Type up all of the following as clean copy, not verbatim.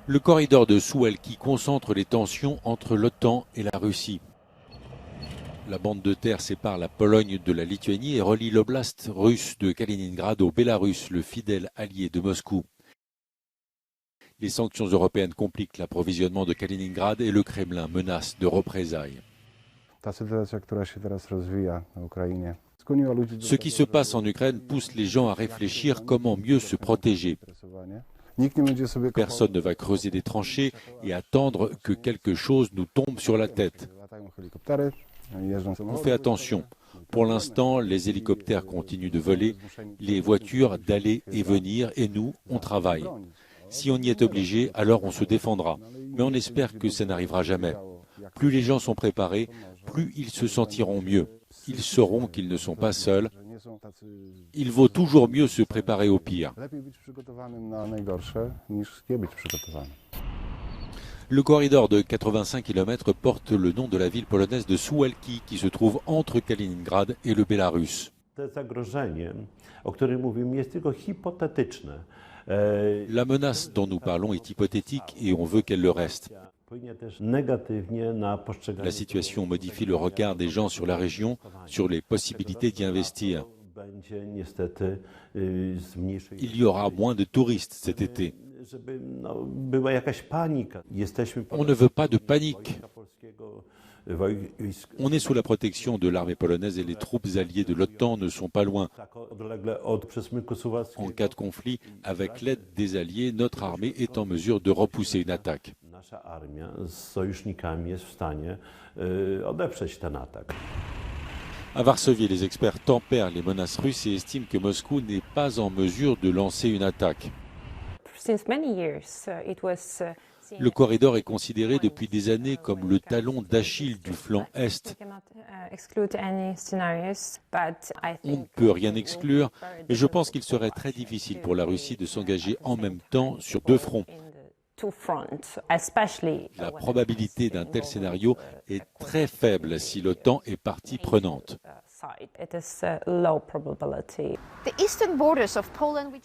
Le corridor de Suwałki concentre les tensions entre l'OTAN et la Russie. La bande de terre sépare la Pologne de la Lituanie et relie l'oblast russe de Kaliningrad au Bélarus, le fidèle allié de Moscou. Les sanctions européennes compliquent l'approvisionnement de Kaliningrad et le Kremlin menace de représailles. Ce qui se passe en Ukraine pousse les gens à réfléchir comment mieux se protéger. Personne ne va creuser des tranchées et attendre que quelque chose nous tombe sur la tête. On fait attention. Pour l'instant, les hélicoptères continuent de voler, les voitures d'aller et venir, et nous, on travaille. Si on y est obligé, alors on se défendra. Mais on espère que ça n'arrivera jamais. Plus les gens sont préparés, plus ils se sentiront mieux. Ils sauront qu'ils ne sont pas seuls. Il vaut toujours mieux se préparer au pire. Le corridor de 85 km porte le nom de la ville polonaise de Suwałki qui se trouve entre Kaliningrad et le Bélarus. La menace dont nous parlons est hypothétique et on veut qu'elle le reste. La situation modifie le regard des gens sur la région, sur les possibilités d'y investir. Il y aura moins de touristes cet été. On ne veut pas de panique. On est sous la protection de l'armée polonaise et les troupes alliées de l'OTAN ne sont pas loin. En cas de conflit, avec l'aide des alliés, notre armée est en mesure de repousser une attaque. À Varsovie, les experts tempèrent les menaces russes et estiment que Moscou n'est pas en mesure de lancer une attaque. Le corridor est considéré depuis des années comme le talon d'Achille du flanc Est. On ne peut rien exclure, mais je pense qu'il serait très difficile pour la Russie de s'engager en même temps sur deux fronts. La probabilité d'un tel scénario est très faible si l'OTAN est partie prenante.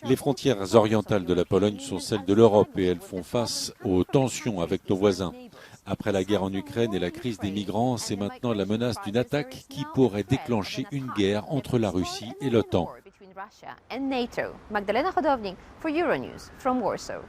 Les frontières orientales de la Pologne sont celles de l'Europe et elles font face aux tensions avec nos voisins. Après la guerre en Ukraine et la crise des migrants, c'est maintenant la menace d'une attaque qui pourrait déclencher une guerre entre la Russie et l'OTAN. Magdalena Hodownik for Euronews from Warsaw.